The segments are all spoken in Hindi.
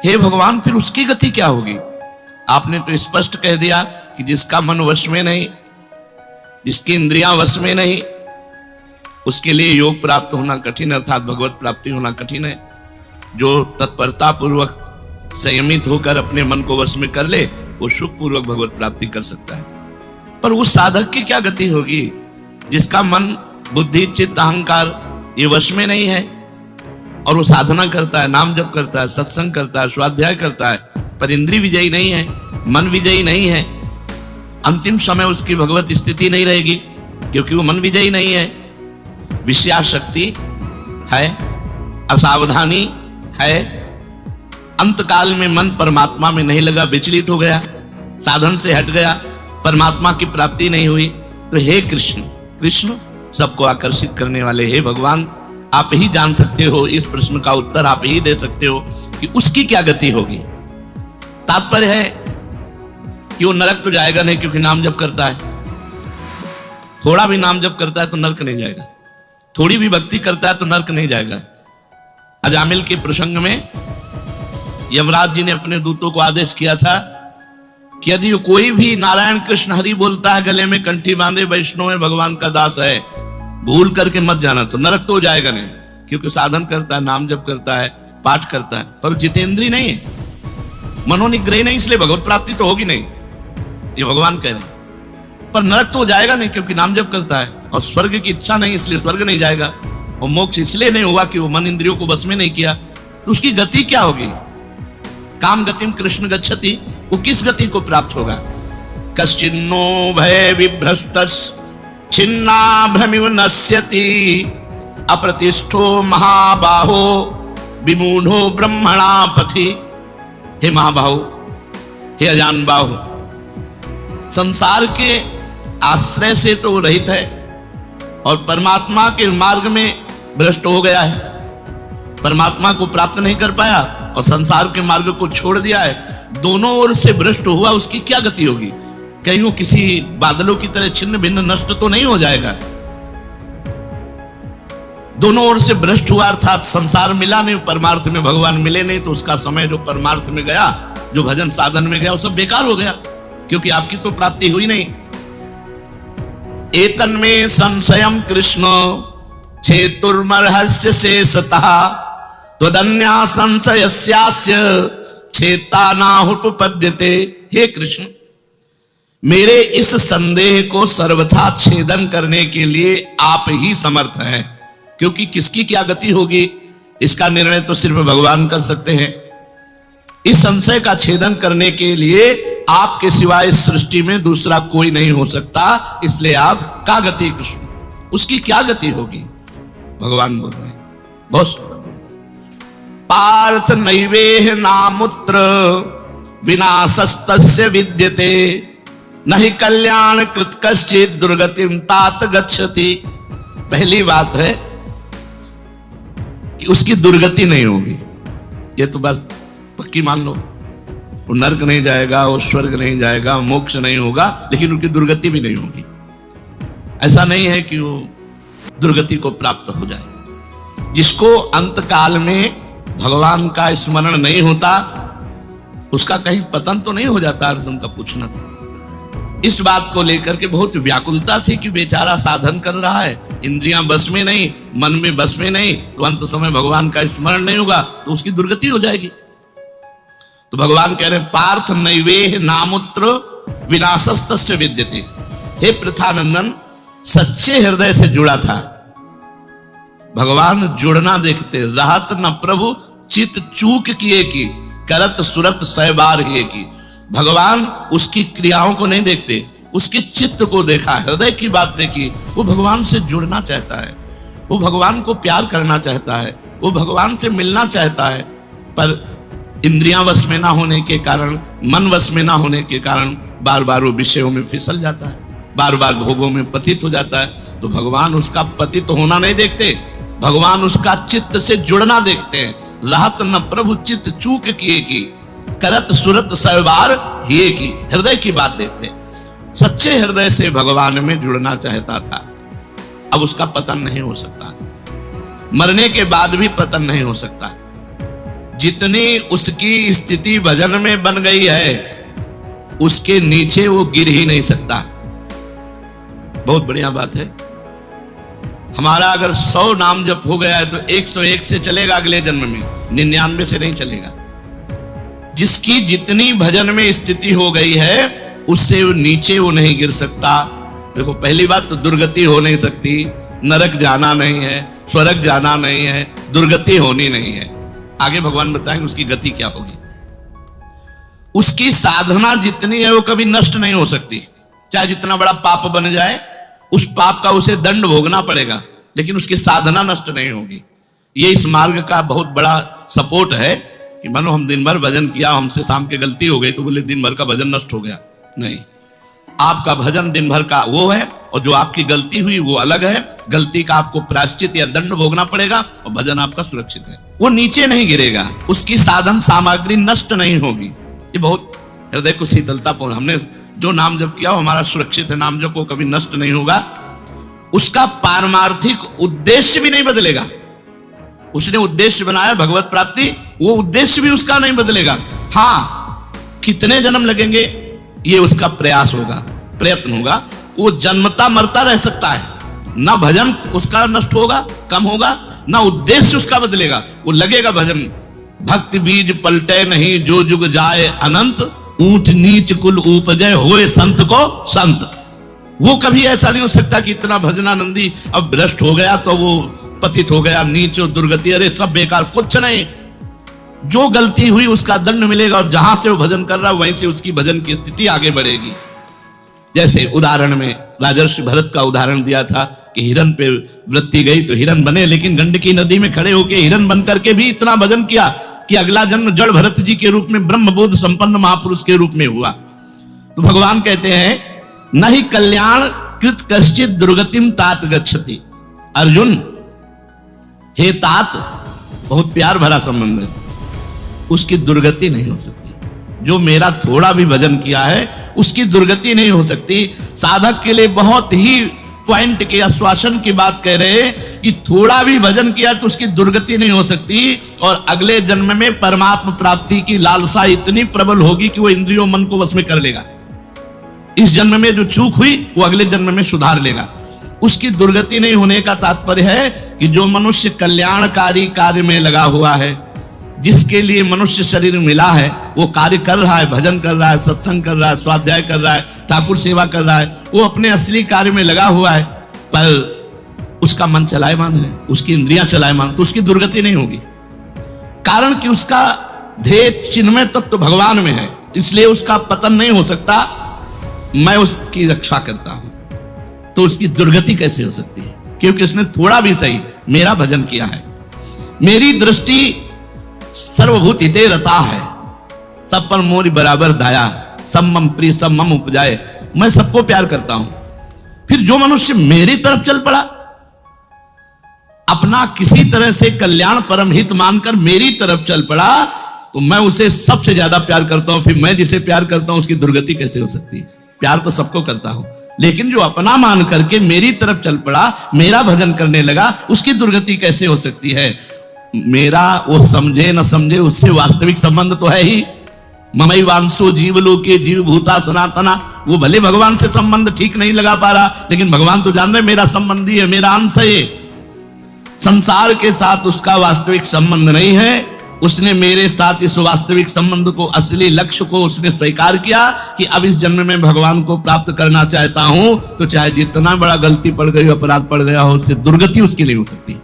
हे भगवान, फिर उसकी गति क्या होगी? आपने तो स्पष्ट कह दिया कि जिसका मन वश में नहीं, जिसकी इंद्रियां वश में नहीं, उसके लिए योग प्राप्त होना कठिन, अर्थात भगवत प्राप्ति होना कठिन है। जो तत्परता पूर्वक संयमित होकर अपने मन को वश में कर ले, वो सुख पूर्वक भगवत प्राप्ति कर सकता है। पर उस साधक की क्या गति होगी जिसका मन, बुद्धि, चित्त, अहंकार ये वश में नहीं है, और वो साधना करता है, नाम जप करता है, सत्संग करता है, स्वाध्याय करता है, पर इंद्रिय विजयी नहीं है, मन विजयी नहीं है। अंतिम समय उसकी भगवत स्थिति नहीं रहेगी, क्योंकि वो मन विजयी नहीं है, विषयाशक्ति है, असावधानी है, अंतकाल में मन परमात्मा में नहीं लगा, विचलित हो गया, साधन से हट गया, परमात्मा की प्राप्ति नहीं हुई। तो हे कृष्ण, कृष्ण सबको आकर्षित करने वाले, हे भगवान, आप ही जान सकते हो, इस प्रश्न का उत्तर आप ही दे सकते हो कि उसकी क्या गति होगी। तात्पर्य है कि वो नरक तो जाएगा नहीं, क्योंकि नाम जप करता है। थोड़ा भी नाम जप करता है तो नरक नहीं जाएगा, थोड़ी भी भक्ति करता है तो नरक नहीं जाएगा। अजामिल के प्रसंग में यमराज जी ने अपने दूतों को आदेश किया था कि यदि कोई भी नारायण कृष्ण हरि बोलता है, गले में कंठी बांधे, वैष्णव है, भगवान का दास है, भूल करके मत जाना, तो नरक तो हो जाएगा नहीं, क्योंकि साधन करता है, नाम जप करता है, पाठ करता है, पर जितेंद्रिय नहीं है, मनोनिग्रही नहीं, इसलिए भगवत प्राप्ति तो होगी नहीं, ये भगवान कह रहे हैं। पर नरक तो हो जाएगा नहीं, क्योंकि नाम जप करता है, और स्वर्ग की इच्छा नहीं, इसलिए स्वर्ग नहीं जाएगा, और मोक्ष इसलिए नहीं हुआ कि वो मन इंद्रियों को बस में नहीं किया। तो उसकी गति क्या होगी? काम गतिम कृष्ण गच्छति, वो किस गति को प्राप्त होगा? कश्चिन्नो भय विभ्रष्टस् छिन्ना भ्रमिव नश्यति, अप्रतिष्ठो महाबाहो विमूढ़ो ब्रह्मणा पथि। हे महाबाहो, हे अजान बाहो, संसार के आश्रय से तो रहित है और परमात्मा के मार्ग में भ्रष्ट हो गया है, परमात्मा को प्राप्त नहीं कर पाया और संसार के मार्ग को छोड़ दिया है, दोनों ओर से भ्रष्ट हुआ, उसकी क्या गति होगी? कहीं वो किसी बादलों की तरह छिन्न भिन्न नष्ट तो नहीं हो जाएगा? दोनों ओर से भ्रष्ट हुआ, अर्थात संसार मिला नहीं, परमार्थ में भगवान मिले नहीं, तो उसका समय जो परमार्थ में गया, जो भजन साधन में गया, वो सब बेकार हो गया, क्योंकि आपकी तो प्राप्ति हुई नहीं। एतन्मे संशयम कृष्ण छेतुर्मर्हस्य शेषतः त्वदन्या संशयस्यास्य छेता नाहुपपद्यते। हे कृष्ण, मेरे इस संदेह को सर्वथा छेदन करने के लिए आप ही समर्थ हैं, क्योंकि किसकी क्या गति होगी इसका निर्णय तो सिर्फ भगवान कर सकते हैं। इस संशय का छेदन करने के लिए आपके सिवाय इस सृष्टि में दूसरा कोई नहीं हो सकता, इसलिए आप का गति कृष्ण, उसकी क्या गति होगी? भगवान बोल रहे हैं, बहुत पार्थ नैवेह नामुत्र विनाशस्तस्य विद्यते, नहीं कल्याण कृत कश्चित् दुर्गतिम तात गच्छति। पहली बात है कि उसकी दुर्गति नहीं होगी, ये तो बस पक्की मान लो, वो नरक नहीं जाएगा, वो स्वर्ग नहीं जाएगा, मोक्ष नहीं होगा, लेकिन उनकी दुर्गति भी नहीं होगी। ऐसा नहीं है कि वो दुर्गति को प्राप्त हो जाए। जिसको अंतकाल में भगवान का स्मरण नहीं होता, उसका कहीं पतन तो नहीं हो जाता? अर्जुन का पूछना था। इस बात को लेकर के बहुत व्याकुलता थी कि बेचारा साधन कर रहा है, इंद्रियां बस में नहीं, मन में बस में नहीं, तो अंत समय भगवान का स्मरण नहीं होगा तो उसकी दुर्गति हो जाएगी। तो भगवान कह रहे हैं, पार्थ नैवेह नामुत्र विनाशस्तस्य विद्यते। हे पृथानंदन, सच्चे हृदय से जुड़ा था, भगवान जुड़ना देखते, राहत न प्रभु चित चूक किए की, करत सुरत सहबार ही की। भगवान उसकी क्रियाओं को नहीं देखते, उसके चित्त को देखा, हृदय की बात देखी। वो भगवान से जुड़ना चाहता है, वो भगवान को प्यार करना चाहता है, वो भगवान से मिलना चाहता है, पर इंद्रियां वश में ना होने के कारण, मन वश में ना होने के कारण बार बार वो विषयों में फिसल जाता है, बार बार भोगों में पतित हो जाता है। तो भगवान उसका पतित होना नहीं देखते, भगवान उसका चित्त से जुड़ना देखते हैं। राहत न प्रभु चित्त चूक किए की, करत सुरत सहबार हिए की। हृदय की बात देखते हैं, सच्चे हृदय से भगवान में जुड़ना चाहता था। अब उसका पतन नहीं हो सकता, मरने के बाद भी पतन नहीं हो सकता। जितनी उसकी स्थिति भजन में बन गई है उसके नीचे वो गिर ही नहीं सकता। बहुत बढ़िया बात है। हमारा अगर 100 नाम जप हो गया है तो 101 से चलेगा अगले जन्म में, 99 से नहीं चलेगा। जिसकी जितनी भजन में स्थिति हो गई है उससे वो नीचे वो नहीं गिर सकता। देखो पहली बात तो दुर्गति हो नहीं सकती, नरक जाना नहीं है, स्वर्ग जाना नहीं है, दुर्गति होनी नहीं है। आगे भगवान बताएंगे उसकी गति क्या होगी। उसकी साधना जितनी है वो कभी नष्ट नहीं हो सकती। चाहे जितना बड़ा पाप बन जाए उस पाप का उसे दंड भोगना पड़ेगा, लेकिन उसकी साधना नष्ट नहीं होगी। ये इस मार्ग का बहुत बड़ा सपोर्ट है कि मानो हम दिन भर भजन किया, हमसे शाम के गलती हो गई तो बोले दिन भर का भजन नष्ट हो गया। नहीं, आपका भजन दिन भर का वो है और जो आपकी गलती हुई वो अलग है। गलती का आपको प्रायश्चित या दंड भोगना पड़ेगा और भजन आपका सुरक्षित है, वो नीचे नहीं गिरेगा, उसकी साधन सामग्री नष्ट नहीं होगी। ये बहुत हृदय को शीतलतापूर्ण, हमने जो नाम जप किया वो हमारा सुरक्षित है, नाम जप को कभी नष्ट नहीं होगा। उसका पारमार्थिक उद्देश्य भी नहीं बदलेगा। उसने उद्देश्य बनाया भगवत प्राप्ति, वो उद्देश्य भी उसका नहीं बदलेगा। हाँ, कितने जन्म लगेंगे ये उसका प्रयास होगा, प्रयत्न होगा। वो जन्मता मरता रह सकता है, ना भजन उसका नष्ट होगा, कम होगा, ना उद्देश्य उसका बदलेगा, वो लगेगा भजन। भक्ति बीज पलटे नहीं जो जुग जाए अनंत, ऊंच नीच कुल उपजय होए संत को संत। वो कभी ऐसा नहीं हो सकता कि इतना भजनानंदी अब भ्रष्ट हो गया तो वो पतित हो गया, नीच और दुर्गति, अरे सब बेकार, कुछ नहीं। जो गलती हुई उसका दंड मिलेगा और जहां से वो भजन कर रहा है वहीं से उसकी भजन की स्थिति आगे बढ़ेगी। जैसे उदाहरण में राजर्षि भरत का उदाहरण दिया था कि हिरन पे वृत्ति गई तो हिरन बने, लेकिन गंडकी नदी में खड़े होकर हिरन बन करके भी इतना भजन किया कि अगला जन्म जड़ भरत जी के रूप में ब्रह्मबोध संपन्न महापुरुष के रूप में हुआ। तो भगवान कहते हैं नहीं कल्याण कृत कश्चित दुर्गतिम तात गच्छति। अर्जुन, हे तात, बहुत प्यार भरा संबंध है, उसकी दुर्गति नहीं हो सकती। जो मेरा थोड़ा भी भजन किया है उसकी दुर्गति नहीं हो सकती। साधक के लिए बहुत ही पॉइंट के आश्वासन की बात कह रहे हैं कि थोड़ा भी भजन किया तो उसकी दुर्गति नहीं हो सकती, और अगले जन्म में परमात्मा प्राप्ति की लालसा इतनी प्रबल होगी कि वो इंद्रियों मन को वश में कर लेगा। इस जन्म में जो चूक हुई वो अगले जन्म में सुधार लेगा। उसकी दुर्गति नहीं होने का तात्पर्य है कि जो मनुष्य कल्याणकारी कार्य में लगा हुआ है, जिसके लिए मनुष्य शरीर मिला है, वो कार्य कर रहा है, भजन कर रहा है, सत्संग कर रहा है, स्वाध्याय कर रहा है, ठाकुर सेवा कर रहा है, वो अपने असली कार्य में लगा हुआ है, पर उसका मन चलायमान है, उसकी इंद्रियां चलायमान, तो उसकी दुर्गति नहीं होगी। कारण कि उसका ध्येय चिन्मय तत्व भगवान में है, इसलिए उसका पतन नहीं हो सकता। मैं उसकी रक्षा करता हूं, तो उसकी दुर्गति कैसे हो सकती है? क्योंकि उसने थोड़ा भी सही मेरा भजन किया है। मेरी दृष्टि सर्वभूत हिते रता है, सब पर मोरी बराबर दाया, सब मम प्रिय सब मम उपजाए। मैं सबको प्यार करता हूं। फिर जो मनुष्य मेरी तरफ चल पड़ा, अपना किसी तरह से कल्याण परम हित मानकर मेरी तरफ चल पड़ा, तो मैं उसे सबसे ज्यादा प्यार करता हूं। फिर मैं जिसे प्यार करता हूं उसकी दुर्गति कैसे हो सकती है? प्यार तो सबको करता हूं, लेकिन जो अपना मान करके मेरी तरफ चल पड़ा, मेरा भजन करने लगा, उसकी दुर्गति कैसे हो सकती है? मेरा वो समझे न समझे उससे वास्तविक संबंध तो है ही। ममई वांसो जीवलोके जीव भूता सनातना। वो भले भगवान से संबंध ठीक नहीं लगा पा रहा, लेकिन भगवान तो जान रहे मेरा संबंधी है, मेरा अंश है। संसार के साथ उसका वास्तविक संबंध नहीं है। उसने मेरे साथ इस वास्तविक संबंध को, असली लक्ष्य को उसने स्वीकार किया कि अब इस जन्म में भगवान को प्राप्त करना चाहता हूं, तो चाहे जितना बड़ा गलती पड़ गई, अपराध पड़ गया हो, उससे दुर्गति उसकी नहीं हो सकती।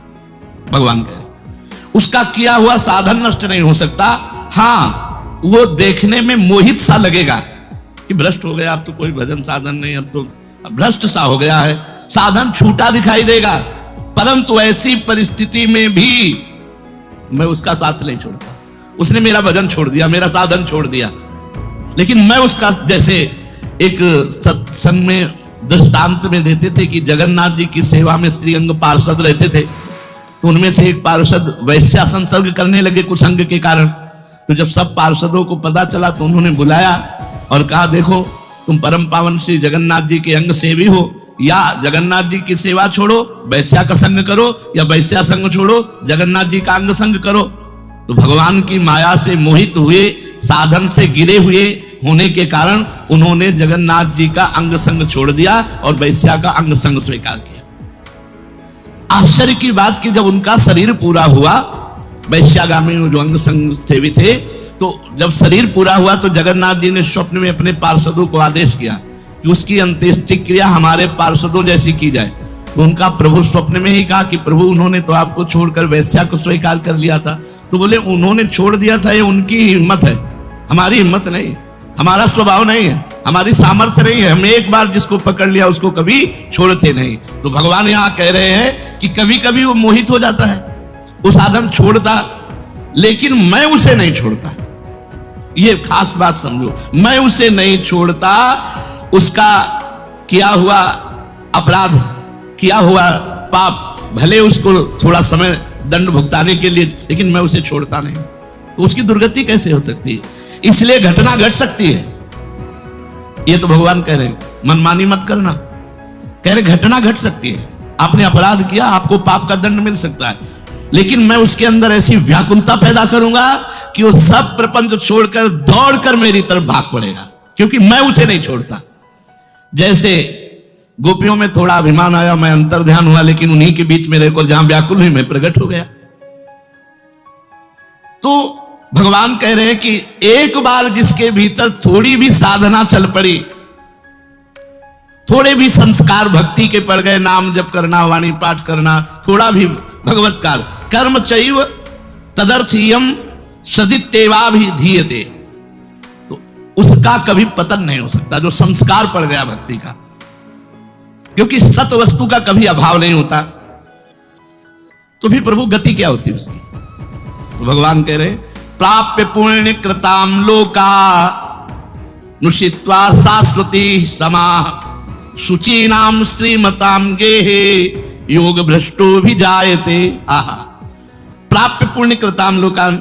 भगवान कह रहे उसका किया हुआ साधन नष्ट नहीं हो सकता। हाँ, वो देखने में मोहित सा लगेगा कि भ्रष्ट हो गया, अब तो कोई भजन साधन नहीं, अब तो भ्रष्ट सा हो गया है, साधन छूटा दिखाई देगा। परंतु ऐसी परिस्थिति में भी मैं उसका साथ नहीं छोड़ता। उसने मेरा भजन छोड़ दिया, मेरा साधन छोड़ दिया, लेकिन मैं उसका, जैसे एक सत्संग में दृष्टांत में देते थे कि जगन्नाथ जी की सेवा में श्रीअंग पार्षद रहते थे, तो उनमें से एक पार्षद वैश्या संसर्ग करने लगे कुसंग के कारण। तो जब सब पार्षदों को पता चला तो उन्होंने बुलाया और कहा, देखो तुम परम पावन श्री जगन्नाथ जी के अंग सेवी हो, या जगन्नाथ जी की सेवा छोड़ो वैश्या का संग करो, या वैश्या संग छोड़ो जगन्नाथ जी का अंग संग करो। तो भगवान की माया से मोहित हुए, साधन से गिरे हुए होने के कारण उन्होंने जगन्नाथ जी का अंग संग छोड़ दिया और वैश्या का अंग संग स्वीकार किया। आश्चर्य की बात कि जब उनका शरीर पूरा हुआ, वैश्यागामी जो अंग संग सेवी थे, तो जब शरीर पूरा हुआ तो जगन्नाथ जी ने स्वप्न में अपने पार्षदों को आदेश किया कि उसकी अंत्येष्टि क्रिया हमारे पार्षदों जैसी की जाए। तो उनका प्रभु स्वप्न में ही कहा कि प्रभु उन्होंने तो आपको छोड़कर वैश्या को स्वीकार कर लिया था। तो बोले उन्होंने छोड़ दिया था, ये उनकी हिम्मत है, हमारी हिम्मत नहीं, हमारा स्वभाव नहीं है, हमारी सामर्थ्य नहीं है। हम एक बार जिसको पकड़ लिया उसको कभी छोड़ते नहीं। तो भगवान यहाँ कह रहे हैं कि कभी कभी वो मोहित हो जाता है, वो साधन छोड़ता, लेकिन मैं उसे नहीं छोड़ता। ये खास बात समझो, मैं उसे नहीं छोड़ता। उसका किया हुआ अपराध, किया हुआ पाप, भले उसको थोड़ा समय दंड भुगताने के लिए, लेकिन मैं उसे छोड़ता नहीं। तो उसकी दुर्गति कैसे हो सकती है? इसलिए घटना घट सकती है। ये तो भगवान कह रहे हैं मनमानी मत करना, कह रहे घटना घट सकती है। आपने अपराध किया, आपको पाप का दंड मिल सकता है, लेकिन मैं उसके अंदर ऐसी व्याकुलता पैदा करूंगा कि वो सब प्रपंच छोड़कर दौड़कर मेरी तरफ भाग पड़ेगा, क्योंकि मैं उसे नहीं छोड़ता। जैसे गोपियों में थोड़ा अभिमान आया, मैं अंतर ध्यान हुआ, लेकिन उन्हीं के बीच में रहकर जहां व्याकुल हुई मैं प्रकट हो गया। तो भगवान कह रहे हैं कि एक बार जिसके भीतर थोड़ी भी साधना चल पड़ी, थोड़े भी संस्कार भक्ति के पड़ गए, नाम जप करना, वाणी पाठ करना, थोड़ा भी भगवत्कार, कर्म चैव तदर्थीयम सदित्येवा भी धीयते, तो उसका कभी पतन नहीं हो सकता, जो संस्कार पड़ गया भक्ति का, क्योंकि सत वस्तु का कभी अभाव नहीं होता। तो फिर प्रभु गति क्या होती है उसकी? तो भगवान कह रहे प्राप्य पुण्य कृताम लोका नुषित्वा शाश्वती समा शुचीनाम श्रीमताम गेहे योग भ्रष्टो भी जायते। आहा, प्राप्य पुण्य कृताम लोकान,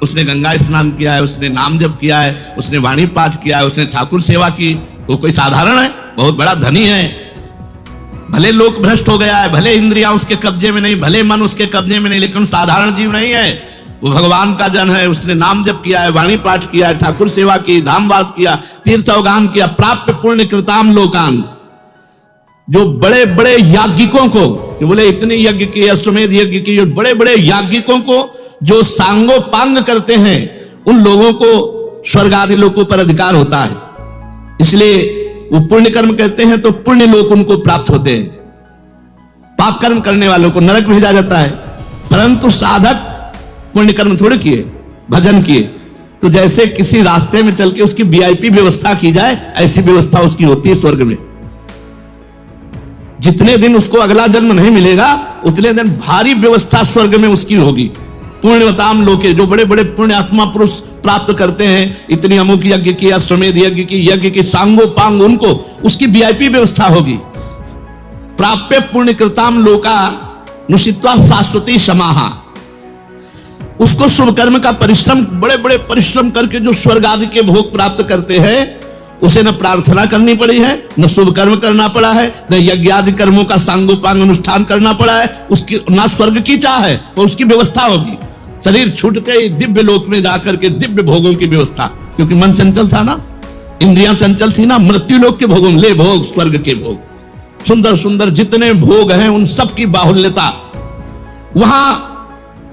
उसने गंगा स्नान किया है, उसने नाम जप किया है, उसने वाणी पाठ किया है, उसने ठाकुर सेवा की, तो कोई साधारण है? बहुत बड़ा धनी है। भले लोक भ्रष्ट हो गया है, भले इंद्रियां उसके कब्जे में नहीं, भले मन उसके कब्जे में नहीं, लेकिन साधारण जीव नहीं है, वो भगवान का जन है। उसने नाम जप किया है, वाणी पाठ किया है, ठाकुर सेवा की, धामवास किया, तीर्थोगान किया। प्राप्य पुण्य कृताम लोकान, जो बड़े बड़े याज्ञिकों को, बोले इतने यज्ञ किए, अश्वमेध यज्ञ किए, जो बड़े बड़े याज्ञिकों को जो सांगो पांग करते हैं, उन लोगों को स्वर्ग आदि लोकों पर अधिकार होता है। इसलिए वो पुण्य कर्म कहते हैं तो पुण्य लोक उनको प्राप्त होते हैं। पाप कर्म करने वालों को नरक भेजा जाता है। परंतु साधक पुण्य कर्म थोड़े किए, भजन किए, तो जैसे किसी रास्ते में चल के उसकी वीआईपी व्यवस्था की जाए, ऐसी व्यवस्था उसकी होती है स्वर्ग में। जितने दिन उसको अगला जन्म नहीं मिलेगा, उतने दिन भारी व्यवस्था स्वर्ग में उसकी होगी। पुण्यवताम लोके, जो बड़े बड़े पुण्य आत्मा पुरुष प्राप्त करते हैं, इतनी अमुक यज्ञ की, अश्वमेध यज्ञ की सांगो पांग, उनको उसकी वीआईपी व्यवस्था होगी। प्राप्य पुण्य कृताम लोका नुषित्वा शाश्वती समाहा, उसको शुभ कर्म का परिश्रम, बड़े बड़े परिश्रम करके जो स्वर्ग आदि के भोग प्राप्त करते हैं, उसे न प्रार्थना करनी पड़ी है, न शुभ कर्म करना पड़ा है, न यज्ञ आदि कर्मों का सांगोपांग अनुष्ठान करना पड़ा है, उसकी ना स्वर्ग की चाह है, तो उसकी व्यवस्था होगी। शरीर छूटते ही दिव्य लोक में जाकर के दिव्य भोगों की व्यवस्था, क्योंकि मन चंचल था ना, इंद्रियां चंचल थी ना, मृत्यु लोक के भोगों, ले भोग, स्वर्ग के भोग, सुंदर सुंदर जितने भोग हैं उन सब की बाहुल्यता। वहां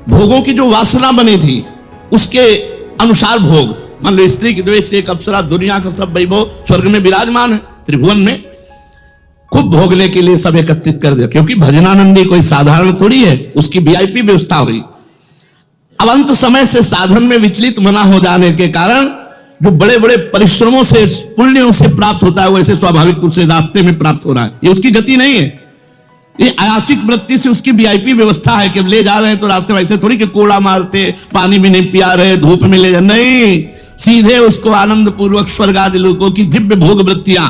भोगों की जो वासना बनी थी उसके अनुसार भोग, मान लो स्त्री की द्वेष से एक अप्सरा, दुनिया का सब वैभव स्वर्ग में विराजमान है, त्रिभुवन में खूब भोगने के लिए सब एकत्रित कर दिया, क्योंकि भजनानंदी कोई साधारण थोड़ी है, उसकी वीआईपी व्यवस्था हुई। अब अंत समय से साधन में विचलित मना हो जाने के कारण जो बड़े बड़े परिश्रमों से, पुण्यों से प्राप्त होता है, वैसे स्वाभाविक रूप से रास्ते में प्राप्त हो रहा है। ये उसकी गति नहीं है, ये अयाचिक वृत्ति से उसकी वीआईपी व्यवस्था है कि ले जा रहे हैं तो रास्ते में ऐसे थोड़ी कि कोड़ा मारते, पानी भी नहीं पिया रहे, धूप में ले जा, नहीं, सीधे उसको आनंद पूर्वक स्वर्ग आदि लोगों की दिव्य भोग वृत्तियां,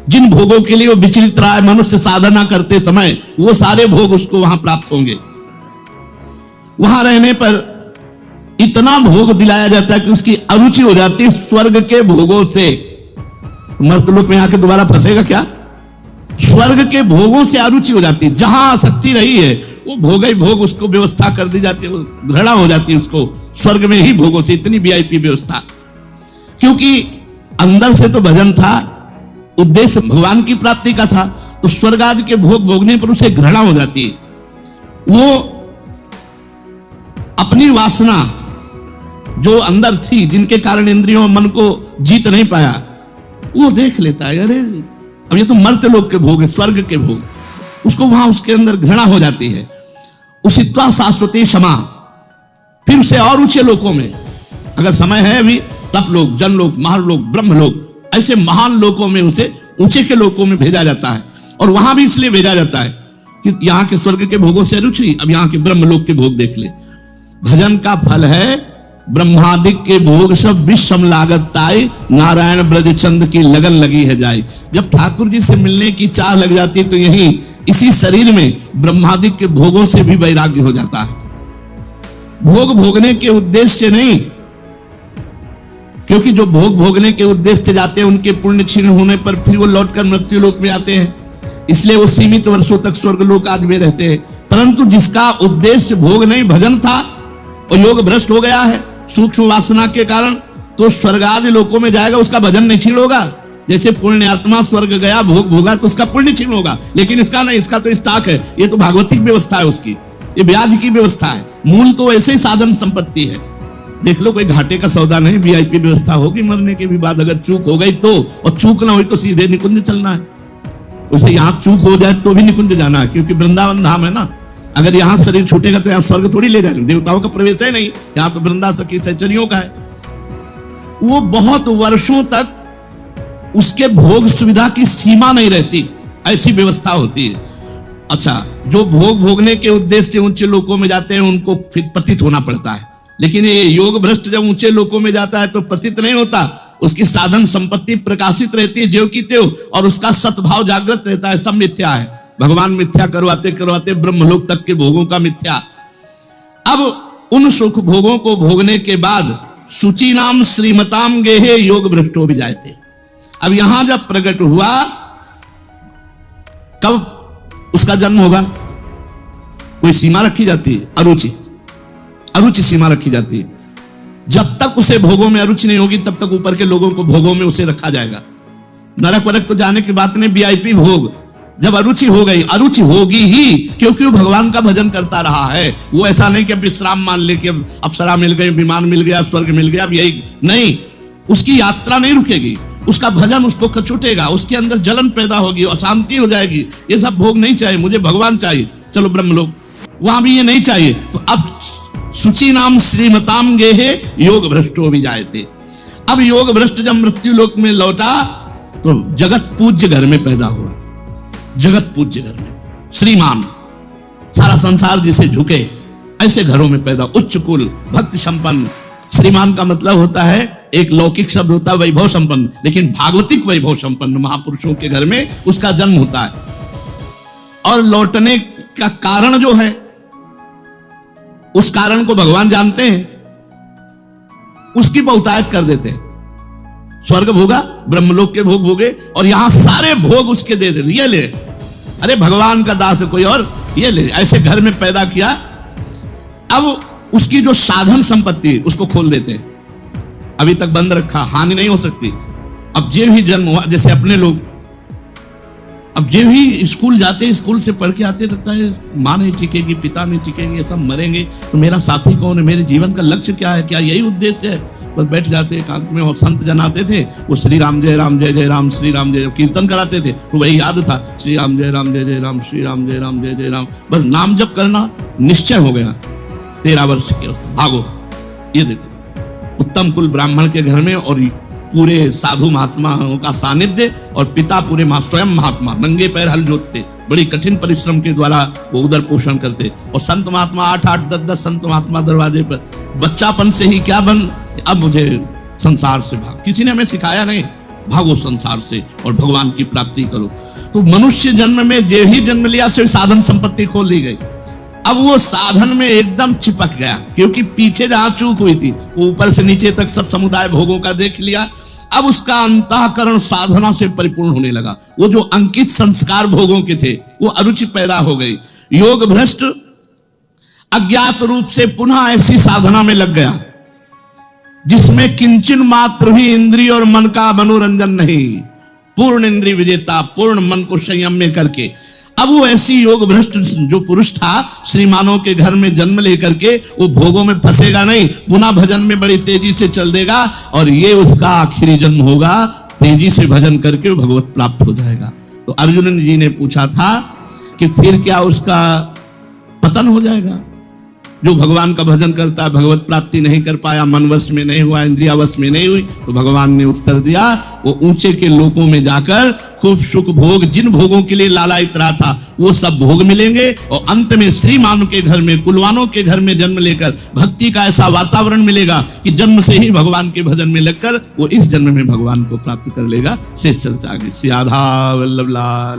जिन भोगों के लिए वो विचलित रहा है मनुष्य साधना करते समय, वो सारे भोग उसको वहां प्राप्त होंगे। वहां रहने पर इतना भोग दिलाया जाता है कि उसकी अरुचि हो जाती है स्वर्ग के भोगों से। मर्तलोक में आके दोबारा फंसेगा क्या? स्वर्ग के भोगों से अरुचि हो जाती है। जहां आसक्ति रही है वो भोग ही भोग, उसको व्यवस्था कर दी जाती है, घृणा हो जाती है उसको स्वर्ग में ही भोगों से, इतनी वीआईपी व्यवस्था। क्योंकि अंदर से तो भजन था, उद्देश्य भगवान की प्राप्ति का था, तो स्वर्ग आदि के भोग भोगने पर उसे घृणा हो जाती है। वो अपनी वासना जो अंदर थी, जिनके कारण इंद्रियों मन को जीत नहीं पाया, वो देख लेता है, अरे अब ये तो मर्त्य लोक के भोग है, स्वर्ग के भोग, उसको वहां उसके अंदर घृणा हो जाती है। उसित्वा शाश्वती क्षमा, फिर उसे और ऊंचे लोकों में, अगर समय है अभी, तप लोक, जन लोक, महालोक, ब्रह्म लोक, ऐसे महान लोकों में उसे ऊंचे के लोकों में भेजा जाता है। और वहां भी इसलिए भेजा जाता है कि यहाँ के स्वर्ग के भोगों से रुचि, अब यहाँ के ब्रह्म लोक के भोग देख ले। भजन का फल है ब्रह्मादिक के भोग सब विषम लागत ताई, नारायण ब्रज चंद की लगन लगी है जाए। जब ठाकुर जी से मिलने की चाह लग जाती तो यही इसी शरीर में ब्रह्मादिक के भोगों से भी वैराग्य हो जाता है। भोग भोगने के उद्देश्य से नहीं, क्योंकि जो भोग भोगने के उद्देश्य से जाते हैं उनके पुण्य क्षीण होने पर फिर वो लौटकर मृत्यु लोक में आते हैं, इसलिए वो सीमित वर्षों तक स्वर्ग लोक आदि में रहते हैं। परंतु जिसका उद्देश्य भोग नहीं भजन था और योग भ्रष्ट हो गया है सूक्ष्म वासना के कारण, तो स्वर्ग आदि लोकों में जाएगा, उसका भजन नहीं क्षीण होगा। जैसे पुण्य आत्मा स्वर्ग गया, भोग भोगा, तो उसका पुण्य क्षीण होगा, लेकिन इसका नहीं, इसका तो स्टॉक है, ये तो भागवतिक व्यवस्था है उसकी, ये ब्याज की व्यवस्था है, मूल तो ऐसे ही साधन संपत्ति है। देख लो, कोई घाटे का सौदा नहीं, वीआईपी व्यवस्था होगी। मरने के भी बाद अगर चूक हो गई तो, और चूक ना हुई तो सीधे निकुंज चलना है। वैसे यहाँ चूक हो जाए तो भी निकुंज जाना है, क्योंकि वृंदावन धाम है ना। अगर यहाँ शरीर छूटेगा तो यहाँ स्वर्ग थोड़ी ले जाएंगे, देवताओं का प्रवेश है नहीं, यहाँ तो वृंदा सखी सहचरियों का है। वो बहुत वर्षों तक उसके भोग सुविधा की सीमा नहीं रहती, ऐसी व्यवस्था होती है। अच्छा, जो भोग भोगने के उद्देश्य से ऊंचे लोकों में जाते हैं उनको फिर पतित होना पड़ता है, लेकिन ये योग भ्रष्ट जब ऊंचे लोकों में जाता है तो पतित नहीं होता, उसकी साधन संपत्ति प्रकाशित रहती है ज्यों की त्यों, और उसका सद्भाव जागृत रहता है। सब मिथ्या है, भगवान मिथ्या करवाते करवाते ब्रह्मलोक तक के भोगों का मिथ्या। अब उन सुख भोगों को भोगने के बाद शुचि नाम श्रीमताम गेहे योग भ्रष्टो भी जाते। अब यहां जब प्रकट हुआ, कब उसका जन्म होगा, कोई सीमा रखी जाती है, अरुचि, अरुचि सीमा रखी जाती है। जब तक उसे भोगों में अरुचि नहीं होगी तब तक ऊपर के लोगों को भोगों में उसे रखा जाएगा। नरक वरक तो जाने की बात नहीं, वीआईपी भोग। जब अरुचि हो गई, अरुचि होगी ही, क्योंकि वो भगवान का भजन करता रहा है। वो ऐसा नहीं कि अब विश्राम मान ले कि अब अप्सरा मिल गई, विमान मिल गया, स्वर्ग मिल गया, अब यही नहीं। उसकी यात्रा नहीं रुकेगी, उसका भजन उसको कचुटेगा, उसके अंदर जलन पैदा होगी, अशांति हो जाएगी। ये सब भोग नहीं चाहिए, मुझे भगवान चाहिए, चलो ब्रह्मलोक, वहां भी ये नहीं चाहिए। तो अब शुचि नाम श्रीमताम गेहे योग भ्रष्टो भी जायते। अब योग भ्रष्ट जब मृत्यु लोक में लौटा तो जगत पूज्य घर में पैदा हुआ, जगत पूज्य घर में, श्रीमान, सारा संसार जिसे झुके, ऐसे घरों में पैदा, उच्च कुल, भक्ति संपन्न। श्रीमान का मतलब होता है, एक लौकिक शब्द होता है वैभव संपन्न, लेकिन भागवतिक वैभव संपन्न महापुरुषों के घर में उसका जन्म होता है। और लौटने का कारण जो है, उस कारण को भगवान जानते हैं, उसकी बहुतायत कर देते हैं। स्वर्ग भोगा, ब्रह्मलोक के भोग भोगे, और यहां सारे भोग उसके दे दे, ये ले, अरे भगवान का दास है कोई और, ये ले, ऐसे घर में पैदा किया। अब उसकी जो साधन संपत्ति उसको खोल देते हैं, अभी तक बंद रखा, हानि नहीं हो सकती। अब जे भी जन्म हुआ, जैसे अपने लोग, अब जे भी स्कूल जाते, स्कूल से पढ़ के आते, लगता है माँ नहीं टिकेगी, पिता नहीं टिकेंगे, सब मरेंगे, तो मेरा साथी कौन है, मेरे जीवन का लक्ष्य क्या है, क्या यही उद्देश्य है। बस बैठ जाते एकांत में, और संत जन आते थे, वो श्री राम जय राम जय जय राम, श्री राम जय, कीर्तन कराते थे, तो वही याद था, श्री राम जय राम जय जय राम, श्री राम जय राम जय जय राम, बस नाम जप करना निश्चय हो गया। 13 वर्ष के भागो, ये देखो, उत्तम कुल ब्राह्मण के घर में, और पूरे साधु महात्माओं का सानिध्य, और पिता पूरे स्वयं महात्मा नंगे पैर हल जोतते, बड़ी कठिन परिश्रम के द्वारा वो उदर पोषण करते। और संत महात्मा 8-8, 10-10 संत महात्मा दरवाजे पर, बच्चापन से ही क्या बन, अब मुझे संसार से भाग, किसी ने हमें सिखाया नहीं, भागो संसार से और भगवान की प्राप्ति करो। तो मनुष्य जन्म में जे ही जन्म लिया से साधन संपत्ति खोल दी गई। अब वो साधन में एकदम चिपक गया, क्योंकि पीछे जहां चूक हुई थी वो ऊपर से नीचे तक सब समुदाय भोगों का देख लिया। अब उसका अंतःकरण साधना से परिपूर्ण होने लगा। वो जो अंकित संस्कार भोगों के थे वो अरुचि पैदा हो गई। योग भ्रष्ट अज्ञात रूप से पुनः ऐसी साधना में लग गया जिसमें किंचन मात्र भी इंद्रिय और मन का मनोरंजन नहीं, पूर्ण इंद्रिय विजेता, पूर्ण मन को संयम में करके। अब वो ऐसी योग भ्रष्ट जो पुरुष था, श्रीमानों के घर में जन्म लेकर के वो भोगों में फंसेगा नहीं, पुनः भजन में बड़ी तेजी से चल देगा और ये उसका आखिरी जन्म होगा। तेजी से भजन करके वो भगवत प्राप्त हो जाएगा। तो अर्जुन जी ने पूछा था कि फिर क्या उसका पतन हो जाएगा? जो भगवान का भजन करता है, भगवत प्राप्ति नहीं कर पाया, मन वश में नहीं हुआ, इंद्रिया वश में नहीं हुई, तो भगवान ने उत्तर दिया, वो ऊंचे के लोकों में जाकर खूब सुख भोग, जिन भोगों के लिए लालायित रहा था वो सब भोग मिलेंगे और अंत में श्रीमान के घर में, कुलवानों के घर में जन्म लेकर भक्ति का ऐसा वातावरण मिलेगा कि जन्म से ही भगवान के भजन में लगकर वो इस जन्म में भगवान को प्राप्त कर लेगा। शेष चर्चा आगे। श्री राधा वल्लभ लाल।